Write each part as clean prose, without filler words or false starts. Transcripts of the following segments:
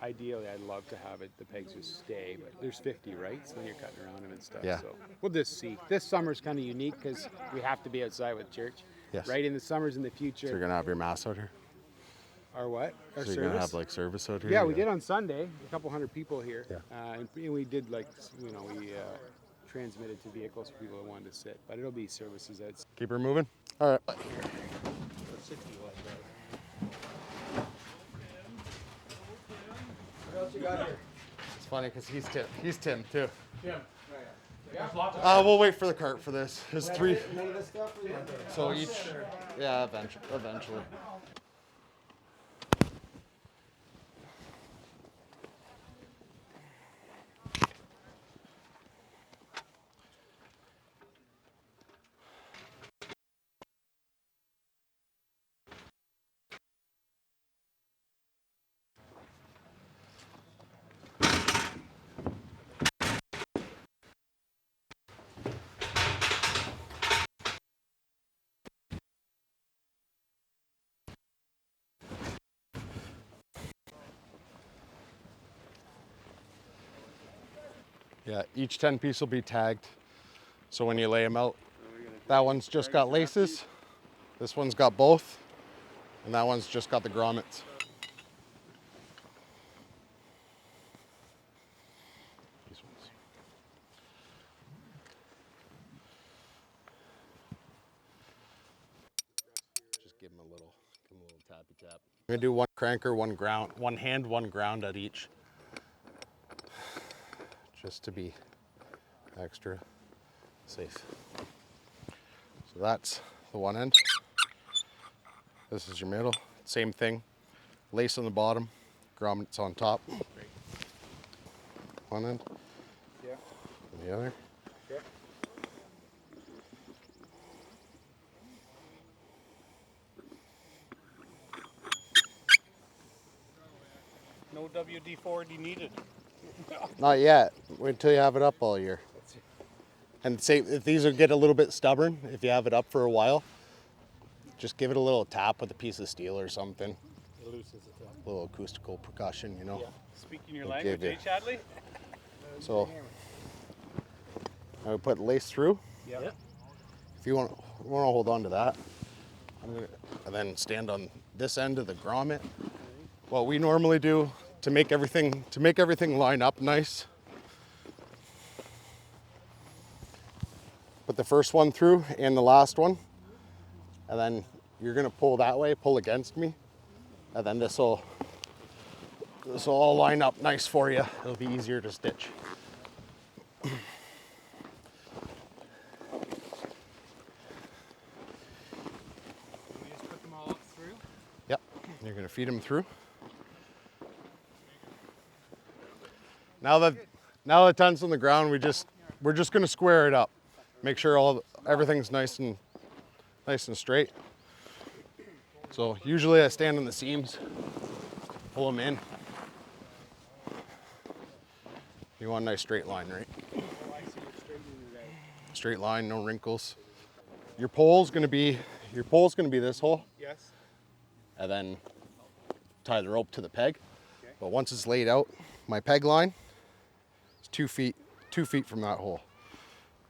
ideally, I'd love to have the pegs just stay, but there's 50, right? So then you're cutting around them and stuff. Yeah. So we'll just see. This summer's kind of unique because we have to be outside with church. Yes. Right? In the summers in the future. So you're going to have your mass out here? Our what? Our So you're going to have like service out here? Yeah, we did on Sunday. A couple hundred people here. Yeah. And we did we transmitted to vehicles for people that wanted to sit. But it'll be services outside. Keep her moving? All right. What else you got here? It's funny because he's Tim too. Tim. We'll wait for the cart for this. There's 3. None of this stuff for you? So each, yeah, eventually. Yeah, each 10 piece will be tagged. So when you lay them out, that one's just got laces, this one's got both, and that one's just got the grommets. These ones. Just give them a little tappy tap. I'm gonna do one cranker, one ground, one hand, one ground at each. Just to be extra safe. So that's the one end. This is your middle. Same thing. Lace on the bottom, grommets on top. One end. Yeah. And the other. Okay. No WD-40 needed. Not yet. Wait till you have it up all year. And say if these get a little bit stubborn, if you have it up for a while, just give it a little tap with a piece of steel or something. It loosens it up. A little acoustical percussion, you know. Yeah. Speaking your language, you- eh, Chadley? So I would put lace through. Yeah. If you want to hold on to that, and then stand on this end of the grommet. What we normally do to make everything line up nice. Put the first one through and the last one, and then you're gonna pull that way, pull against me, and then this will all line up nice for you. It'll be easier to stitch. We just put them all up through. Yep, you're gonna feed them through. Now that the tent's on the ground, we're just gonna square it up. Make sure everything's nice and straight. So usually I stand on the seams, pull them in. You want a nice straight line, right? Straight line, no wrinkles. Your pole's gonna be this hole. Yes. And then tie the rope to the peg. Okay. But once it's laid out, my peg line is 2 feet from that hole.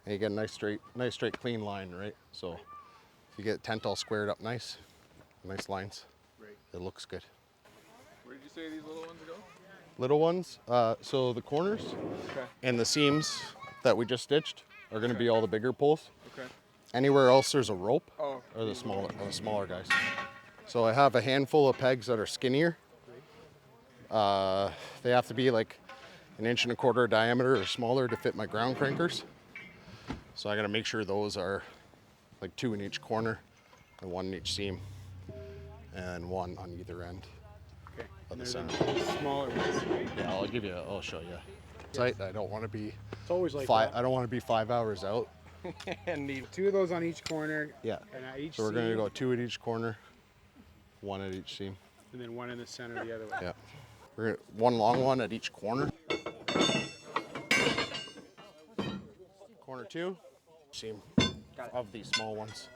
And you get a nice straight clean line, right? So if you get tent all squared up nice lines, Right. It looks good. Where did you say these little ones go? Little ones, so the corners and the seams that we just stitched are gonna be all the bigger poles. Okay. Anywhere else there's a rope Oh. are the smaller guys. So I have a handful of pegs that are skinnier. They have to be like 1.25 inch diameter or smaller to fit my ground crankers. So I gotta make sure those are like 2 in each corner and 1 in each seam and 1 on either end of the center. Smaller ones. Yeah, I'll show you. Tight. I don't want to be It's always like I don't want to be 5 hours out. And need 2 of those on each corner. Yeah. And at each So we're gonna seam, go 2 at each corner, 1 at each seam. and then 1 in the center the other way. Yeah. We're gonna 1 long one at each corner. Corner 2, seam of these small ones.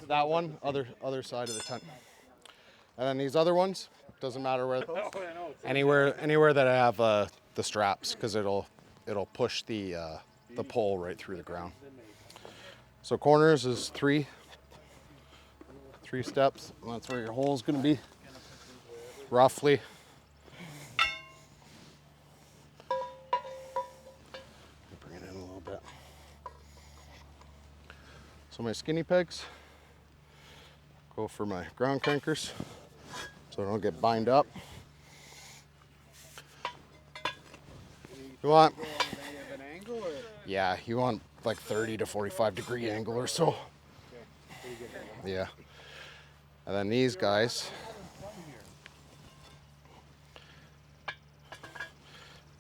That one, other side of the tent. And then these other ones, Doesn't matter where, Oh, I know. anywhere that I have the straps, because it'll push the pole right through the ground. So corners is three steps, and that's where your hole is going to be, roughly. Bring it in a little bit. So my skinny pegs go for my ground crankers, so I don't get bind up. You want, yeah, you want like 30 to 45 degree angle or so. Yeah. And then these guys,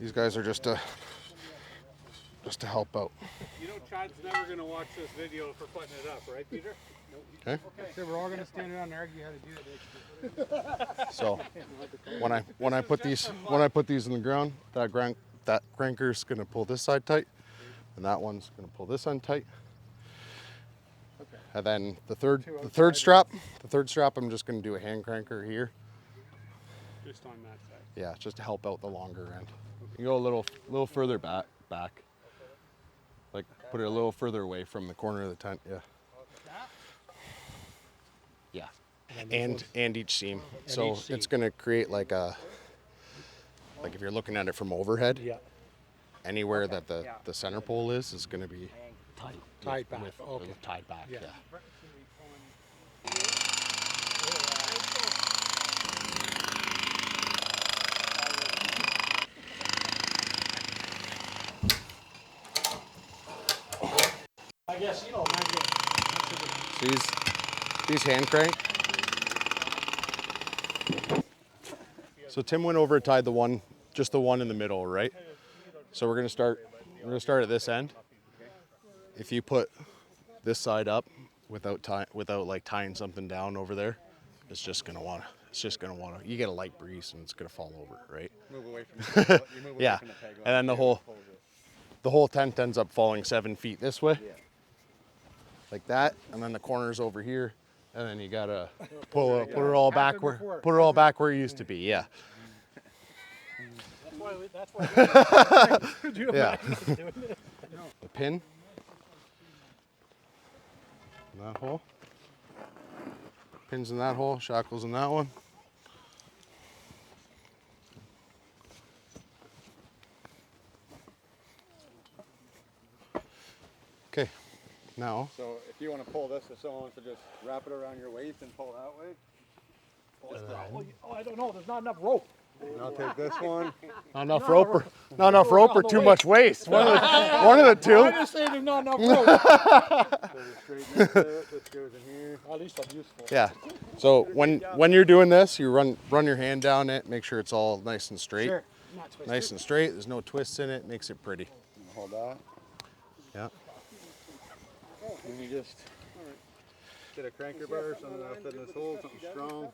are just to help out. You know Chad's never going to watch this video for putting it up, right, Peter? Okay. So we're all going to stand around and argue how to do it. So when I put these in the ground, that cranker's gonna pull this side tight, and that one's gonna pull this end tight. Okay. And then the third strap, I'm just gonna do a hand cranker here. Just on that side. Yeah, just to help out the longer end. You go a little further back. Like put it a little further away from the corner of the tent. Yeah. Yeah. And each seam. So it's gonna create like if you're looking at it from overhead. Yeah. Anywhere that the center pole is gonna be Tied back. Okay. tied back. Yeah. I guess, you know, So these hand crank. So Tim went over and tied just the one in the middle, right? So we're gonna start at this end. If you put this side up without like tying something down over there, it's just gonna wanna. You get a light breeze and it's gonna fall over, right? Move away from the Yeah, and then the whole tent ends up falling 7 feet this way, like that, and then the corner's over here, and then you gotta put it all back where it used to be. Yeah. That's why. Could you Yeah. imagine doing it? The pin in that hole. Pins in that hole. Shackles in that one. Okay. Now. So if you want to pull this, if someone wants to just wrap it around your waist and pull that way. Oh, I don't know. There's not enough rope. And I'll take this one. Not enough rope or too much waste. One of the two. I'm just saying there's not enough rope. So just straighten it. This goes in here. At least I'm useful. Yeah. So when you're doing this, you run your hand down it, make sure it's all nice and straight. Sure. Not twisted. Nice and straight. There's no twists in it. Makes it pretty. Hold that. Yeah. And you just get a cranker bar or something that'll fit in this hole, something strong.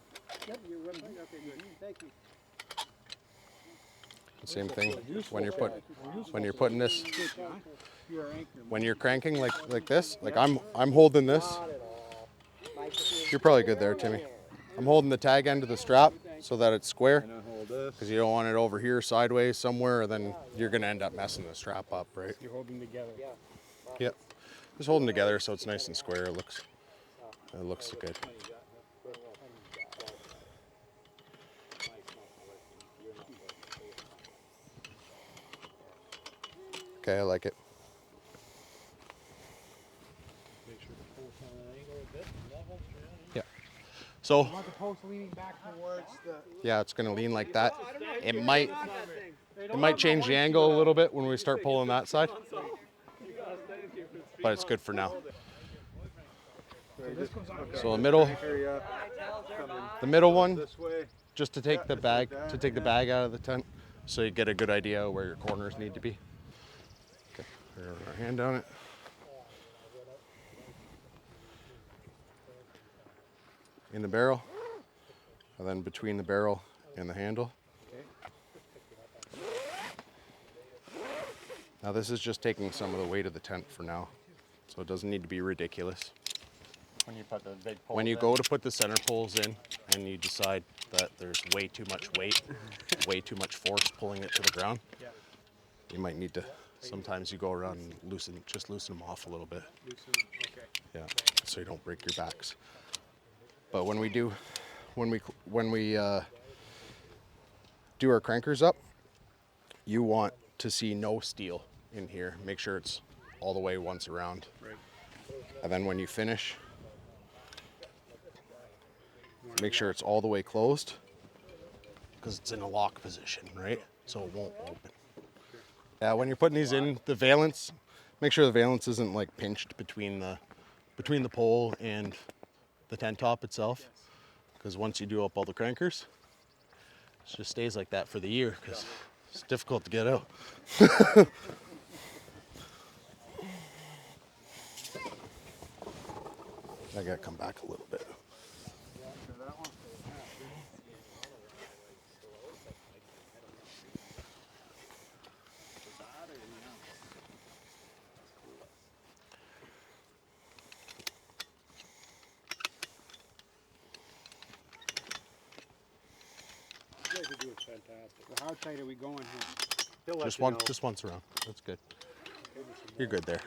Same thing when you're putting this, when you're cranking like this, like I'm holding this. You're probably good there, Timmy. I'm holding the tag end of the strap so that it's square, And then hold this. because you don't want it over here sideways somewhere, or then you're gonna end up messing the strap up, right? You're holding together. Yep. Just holding together so it's nice and square. It looks good. Okay, I like it. Make sure the pole's on an angle a bit. Level. Yeah. So Want the post leaning back towards the. yeah, it's gonna lean like that. It might change the angle a little bit when we start pulling that side, but it's good for now. So the middle one, This way. just to take the bag out of the tent, so you get a good idea of where your corners need to be. Okay, we're gonna run our hand down it. In the barrel, and then between the barrel and the handle. Now this is just taking some of the weight of the tent for now, so it doesn't need to be ridiculous. When you put the big pole When you in. go to put the center poles in and you decide that there's way too much weight, way too much force pulling it to the ground, you might need to, sometimes you go around and loosen them off a little bit. Okay. Yeah, so you don't break your backs. But when we do our crankers up, you want to see no steel in here. Make sure it's all the way once around. Right. And then when you finish, make sure it's all the way closed because it's in a lock position, right? So it won't open. Yeah, when you're putting these in, the valance, make sure the valance isn't like pinched between the pole and the tent top itself. Because once you do up all the crankers, it just stays like that for the year because it's difficult to get out. I gotta come back a little bit. You guys are doing fantastic. So how tight are we going here? Just once around. That's good. You're good there.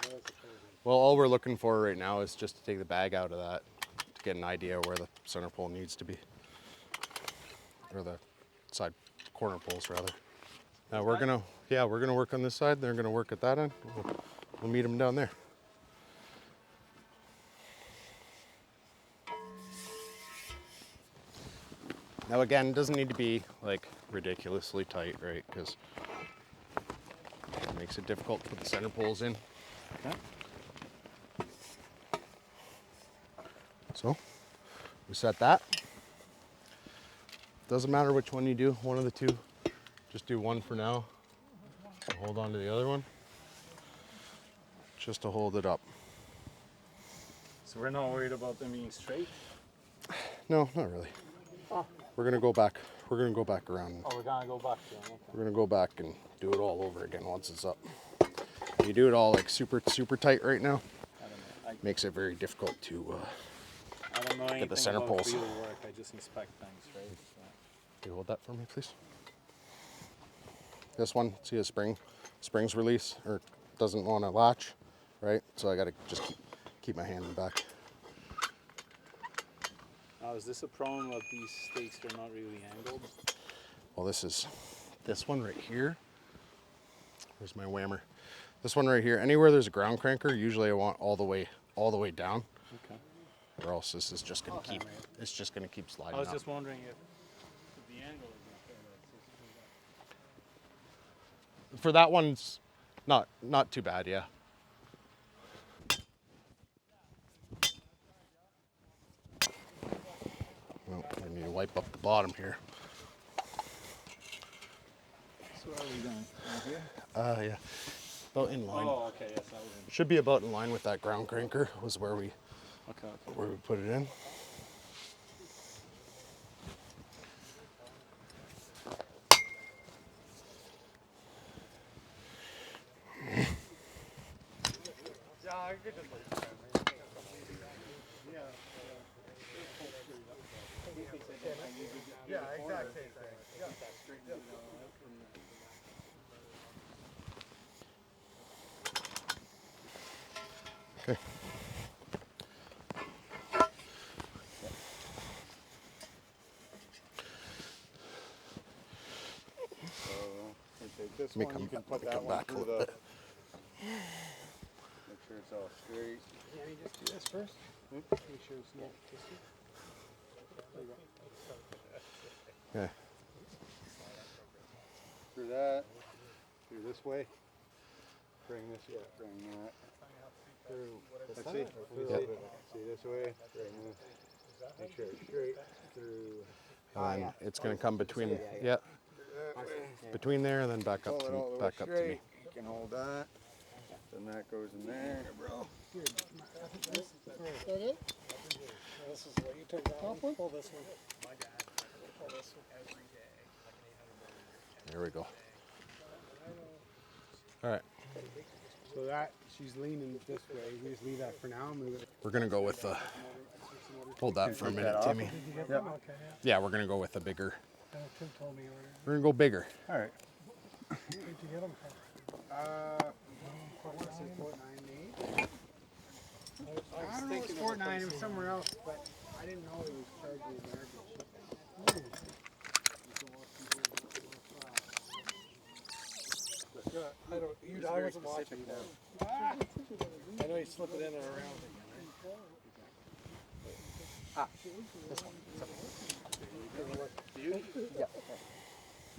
Well, all we're looking for right now is just to take the bag out of that to get an idea where the center pole needs to be, or the side corner poles rather. Now we're gonna work on this side. They're gonna work at that end. We'll meet them down there. Now again, it doesn't need to be like ridiculously tight, right? Because it makes it difficult to put the center poles in. Okay. So we set that. Doesn't matter which one you do, one of the two. Just do one for now. Hold on to the other one. Just to hold it up. So we're not worried about them being straight? No, not really. We're gonna go back. We're gonna go back around. Oh, we're gonna go back to them. Okay. We're gonna go back and do it all over again once it's up. You do it all like super tight right now. I don't know. Makes it very difficult to. I don't know anything the center about poles. wheel work. I just inspect things, right? So. Can you hold that for me, please? This one, see a springs release or doesn't want to latch, right? So I gotta just keep my hand in the back. Now, is this a problem of these stakes are not really angled? Well, this one right here. Where's my whammer? This one right here. Anywhere there's a ground cranker, usually I want all the way down, Okay. or else this is just gonna keep. It's just gonna keep sliding I was up. just wondering if the angle is not For that one's not too bad, yeah. Well, I need to wipe up the bottom here. So what are we doing? Right here? Yeah, about in line. Oh, okay. Yes, that was. Should be about in line with that ground cranker was where we Okay. put it in. Yeah, exactly. Okay. So you take this Let me one. come You can back- put let me that come one back a through little the. bit. Make sure it's all straight. Can you just do this first? Make sure it's not twisted. Yeah. Through that. Through this way. Bring this. Bring that. Through. Let's see. See this way. Bring this. Make sure it's straight. Through. And then it's gonna come between, yeah, between there and then back up Pull to it all the way back up to me. straight. You can hold that. Then that goes in there. Bro. This is what you took that one. Pull this one. Pull this one. There we go. All right. So that, she's leaning this way. We just leave that for now. Move it. We're gonna go with hold that for a minute, Timmy. Did you get them? Okay, Yeah, we're gonna go with a bigger. Tim told me earlier. We're gonna go bigger. All right. Where'd you get them from? I want to say Fort 9 I don't know if it's Fort 9, it was somewhere else, but I didn't know it was charging American shipping. I wasn't watching that. I know you slip it in and around.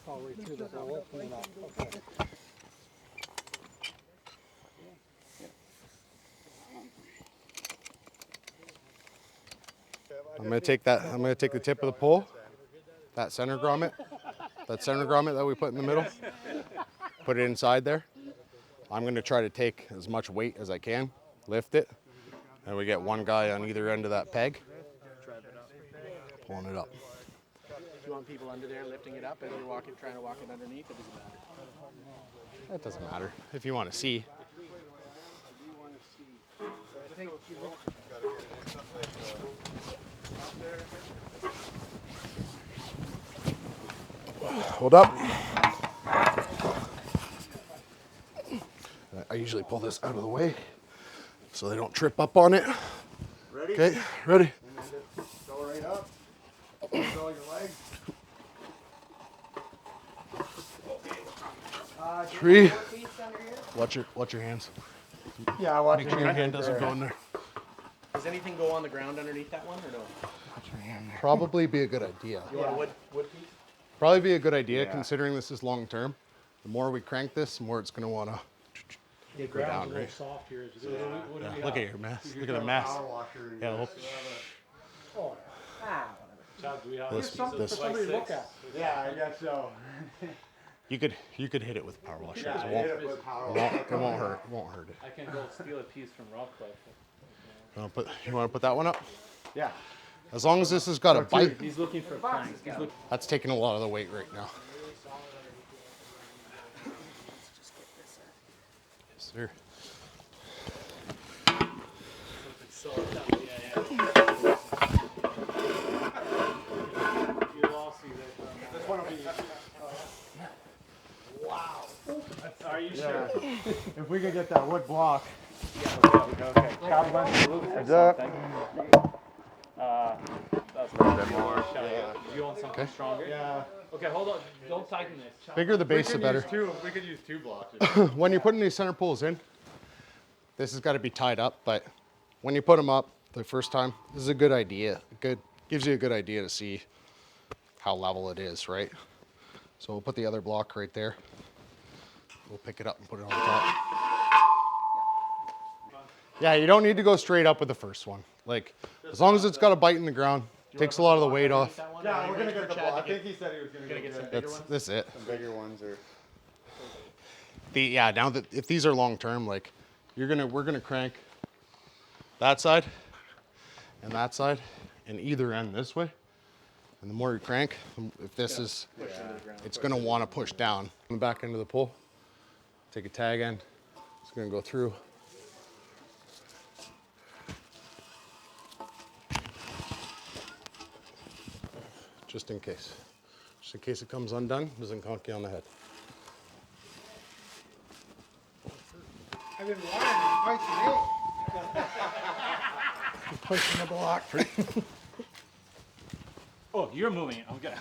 Oh, right through the hole. Okay. I'm gonna take that. I'm gonna take the tip of the pole, that center grommet that we put in the middle, put it inside there. I'm gonna try to take as much weight as I can, lift it, and we get one guy on either end of that peg, pulling it up. Do you want people under there lifting it up as you're walking, trying to walk it underneath? It doesn't matter. That doesn't matter if you want to see. Hold up. I usually pull this out of the way so they don't trip up on it. Ready? Okay, ready? Go right up. Throw your leg. 3. Watch your hands. Yeah, watch Make sure your hand doesn't go in there. Does anything go on the ground underneath that one or no? Probably be a good idea. You want a wood piece? Probably be a good idea considering this is long term. The more we crank this, the more it's gonna wanna The go down, right? soft here. Yeah, look at your mass. Look at the mass. Yeah, the whole- this. Somebody look at. Yeah, I guess so. You could hit it with power washer. Yeah, It hit it with power. won't hurt. It won't hurt it. I can go steal a piece from Rockcliffe. You wanna put that one up? Yeah. As long as this has got a bite, He's looking for planks. He's looking. that's taking a lot of the weight right now. Yes, sir. You'll all see that. This one will be. Are you sure? If we could get that wood block. Okay. Heads up. That's a little bit more. Do you want something stronger? Yeah. Okay, hold on. Don't tighten this. Bigger the base, the better. We could use 2 blocks. When you're putting these center pulls in, this has got to be tied up. But when you put them up the first time, this is a good idea. Gives you a good idea to see how level it is, right? So we'll put the other block right there. We'll pick it up and put it on top. Yeah, you don't need to go straight up with the first one. Like, as long as it's got a bite in the ground, takes a lot of the weight off. Yeah, we're gonna get the block. I think he said he was gonna get some That's it. bigger ones or. Now that if these are long term, like we're gonna crank that side and either end this way. And the more you crank, if this is, it's gonna want to push down. On the back end of the pull, take a tag end. It's gonna go through. Just in case it comes undone, doesn't conk you on the head. I've been wanting to fight today. Pushing the block. Oh, you're moving it. Okay.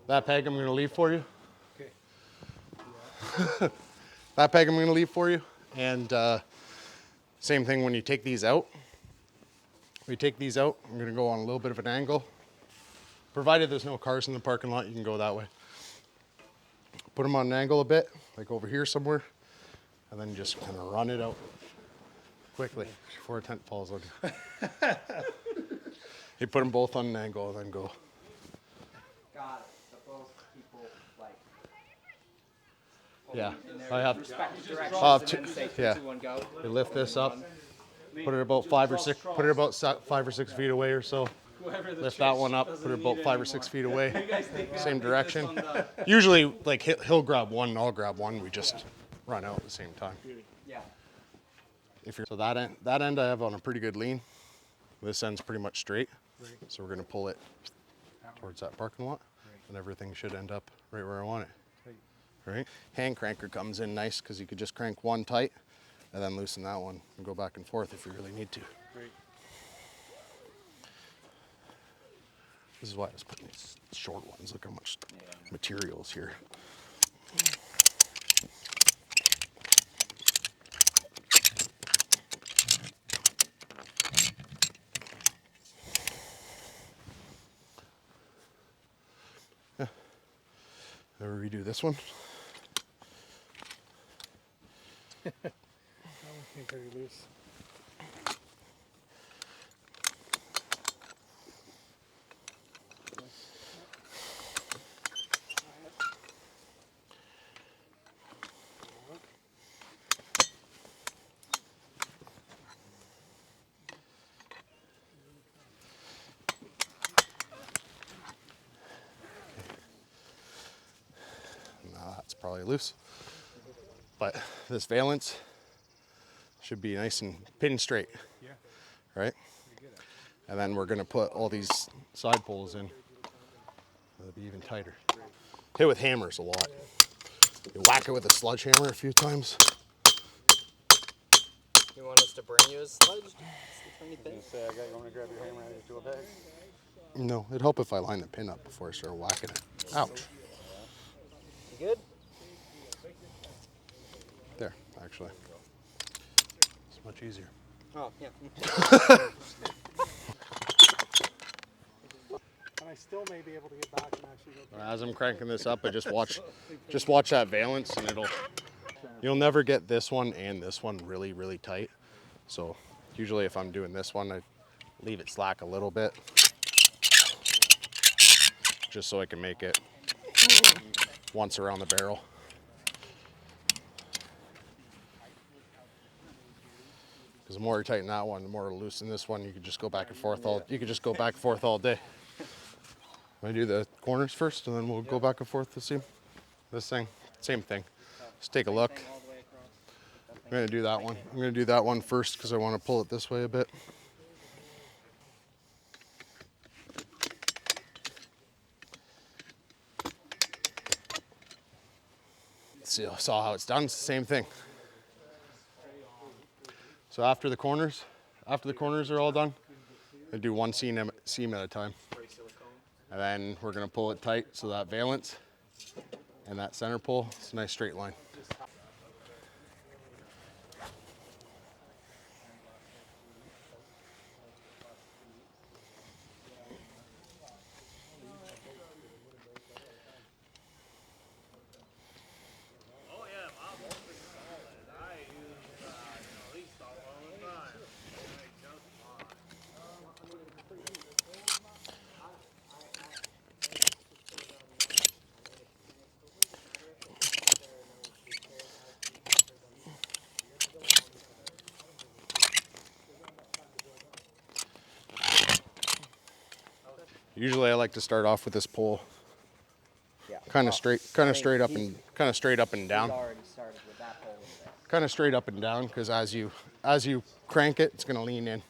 That peg I'm gonna leave for you. Okay. That peg I'm gonna leave for you. And same thing when you take these out. We take these out, I'm gonna go on a little bit of an angle. Provided there's no cars in the parking lot, you can go that way. Put them on an angle a bit, like over here somewhere, and then just kind of run it out quickly before a tent falls on you. You put them both on an angle and then go. Got it. So both people like Yeah, I have. respective directions two- and then say 3, yeah. 2, 1, go. We lift this up, put it about 5 or 6 feet away or so. lift that one up, put it about 5 or 6 feet away, same direction. Usually, like he'll grab one, and I'll grab one. We just run out at the same time. Yeah. So that end I have on a pretty good lean. This end's pretty much straight. So we're gonna pull it towards that parking lot, and everything should end up right where I want it. Right? Hand cranker comes in nice because you could just crank one tight and then loosen that one and go back and forth if you really need to. This is why I was putting these short ones. Look how much material is here. Yeah. Never redo this one. That one came pretty loose. Nah, that's probably loose. But this valance should be nice and pin straight. Yeah. Right? And then we're gonna put all these side poles in. It'll be even tighter. Hit with hammers a lot. You whack it with a sledgehammer a few times. You want us to bring you a sledge? Anything? Say, I got you want to grab your hammer and do a bag? No, it'd help if I line the pin up before I start whacking it. Ouch. You good? There, actually. It's much easier. Oh, yeah. And I still may be able to get back and actually go. As I'm cranking this up, I just watch that valance, and you'll never get this one and this one really, really tight. So usually if I'm doing this one, I leave it slack a little bit, just so I can make it once around the barrel. Because the more you tighten that one, the more it'll loosen this one. You can just go back and forth all day. I do the corners first, and then we'll go back and forth to see this thing. Same thing. Let's take a look. I'm gonna do that one. I'm gonna do that one first because I want to pull it this way a bit. Saw how it's done. It's the same thing. So after the corners are all done, I do one seam at a time. And then we're gonna pull it tight so that valance and that center pull, it's a nice straight line. Usually I like to start off with this pole kind of straight up and down. Already started with that pole there. Kind of straight up and down, because as you crank it, it's going to lean in.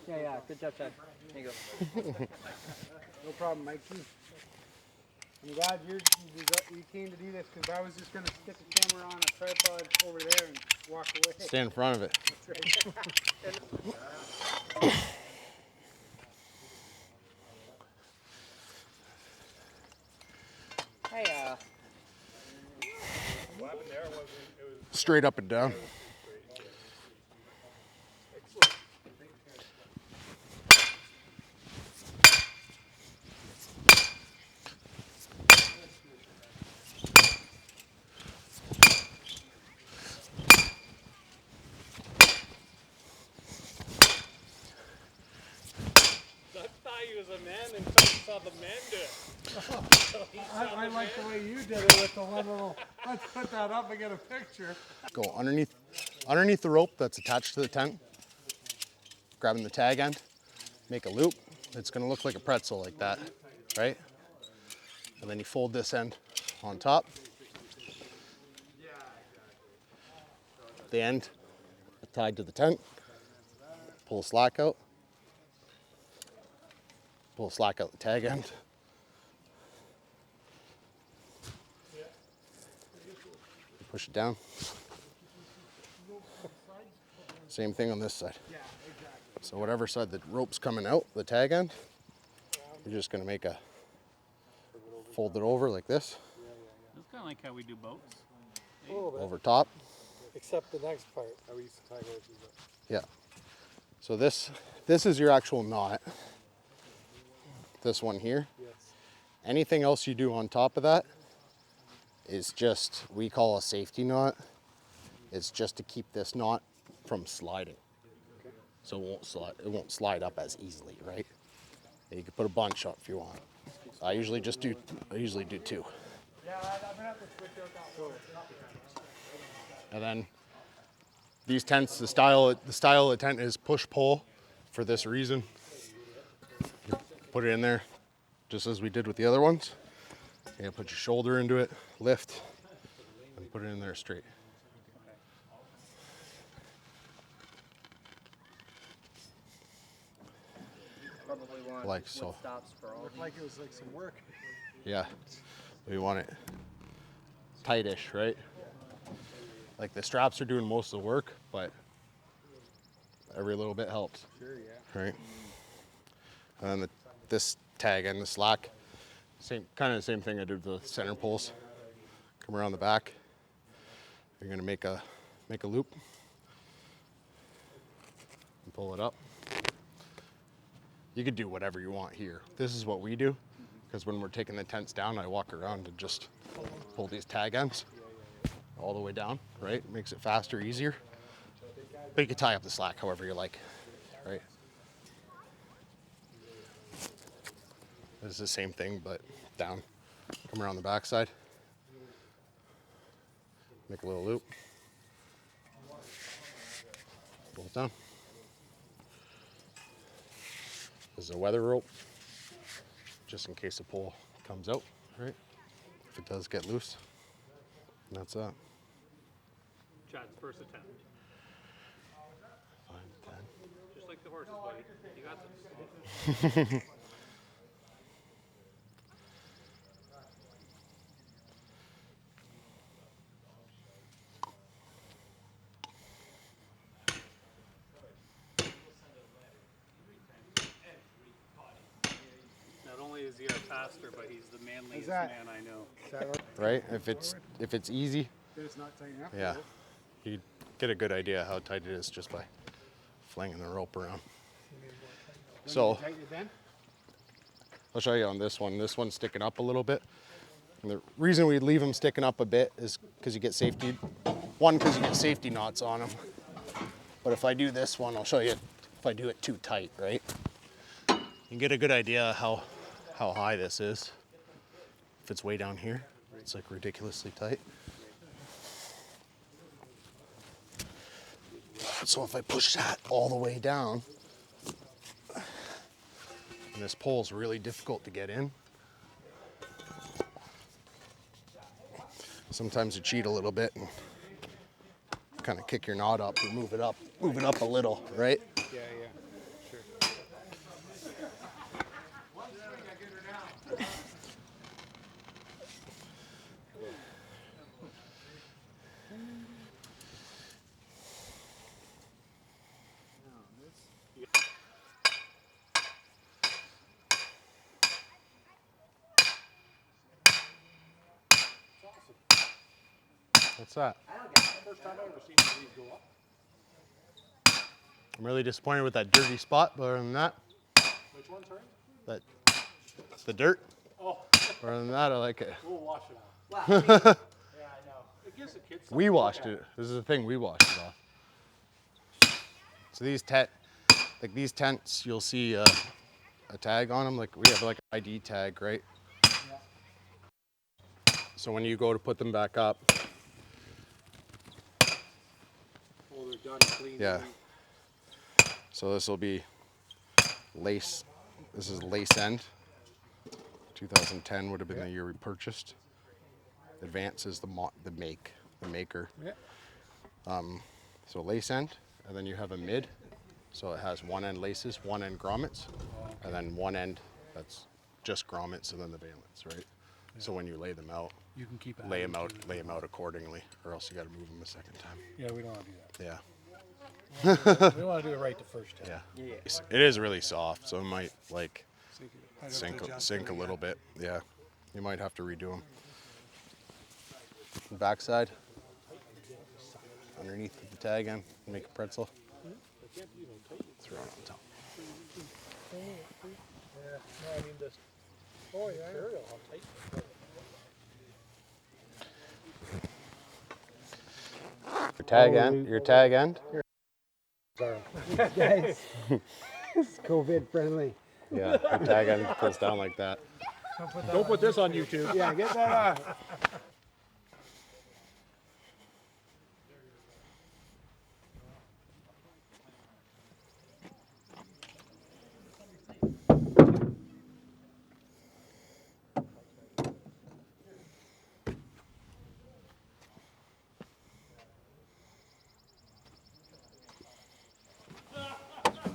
Yeah, good job, Chad. There you go. No problem, Mikey. I'm glad you came to do this, because I was just going to stick the camera on a tripod over there and walk away. Stand in front of it. Hey, What happened there was it was Straight up and down. I thought he was a man until I saw the man do it. I like the way you did it with the one little, let's put that up and get a picture. Go underneath the rope that's attached to the tent, grabbing the tag end, make a loop. It's gonna look like a pretzel like that, right? And then you fold this end on top. The end tied to the tent, pull slack out, pull slack out the tag end. Push it down. Same thing on this side. So whatever side the rope's coming out, the tag end, you're just gonna make a, fold it over like this, That's kind of like how we do boats. A little bit, over top. except the next part. How we used to tie horses up. Yeah. So this is your actual knot. This one here. Yes. Anything else you do on top of that is just, we call a safety knot. It's just to keep this knot from sliding. So it won't slide up as easily, right? And you can put a bunch up if you want. I usually do 2. Yeah, I'm gonna have to switch out that one. And then these tents, the style of the tent is push-pull for this reason. You put it in there just as we did with the other ones. You put your shoulder into it, lift, and put it in there straight. Probably want Like so. wood stops for all. Looked like it was like some work. Yeah, we want it tightish, right? Like the straps are doing most of the work, but every little bit helps. Sure, yeah. Right? And then this tag and the slack, kind of the same thing I did with the center poles. Come around the back. You're gonna make a loop and pull it up. You could do whatever you want here. This is what we do, because when we're taking the tents down, I walk around and just pull these tag ends all the way down, right? Makes it faster, easier. But you can tie up the slack however you like, right? It's the same thing, but down. Come around the backside. Make a little loop. Pull it down. This is a weather rope, just in case the pole comes out, right? If it does get loose, and that's that. Chad's first attempt. 5, 10. Just like the horses, buddy. You got this. Not only is he our pastor, but he's the manliest that? man I know. Is that right? Right? If it's easy, That it's not tight enough? yeah, you get a good idea how tight it is just by flinging the rope around. So Tighten it then? I'll show you on this one. This one's sticking up a little bit. And the reason we leave them sticking up a bit is because you get safety. One, because you get safety knots on them. But if I do this one, I'll show you if I do it too tight, right? You can get a good idea how high this is. If it's way down here, it's like ridiculously tight. So if I push that all the way down, and this pole's really difficult to get in. Sometimes you cheat a little bit and kind of kick your knot up or move it up a little, right? Yeah, yeah. Sure. What's that? First time I ever seen one of these go up. I'm really disappointed with that dirty spot, but other than that, Which one, sorry? the dirt. Oh, Other than that, I like it. we'll wash it off. Yeah, I know. It gives the kids something We to look washed at. it. This is the thing, we washed it off. So these tents, you'll see a tag on them. Like we have like an ID tag, right? So when you go to put them back up, Oh, they're done clean. yeah. So this will be lace. This is lace end. 2010 would have been the year we purchased. Advance is the maker. Yeah. So lace end, and then you have a mid. So it has one end laces, one end grommets, and then one end that's just grommets, and then the valence, right? So when you lay them out, You can keep lay them out accordingly, or else you got to move them a second time. Yeah, we don't want to do Yeah, that. We want to do it right the first time. yeah. It is really soft, so it might like I'd have to adjust sink it a little again. bit. Yeah, you might have to redo them. Backside, underneath the tag end, make a pretzel. Throw it on top. Yeah, no, I mean this. Oh, yeah. Material, I'll take it. Your tag end. Guys, it's COVID friendly. Yeah, your tag end goes down like that. Don't put this on YouTube. Yeah, get that off.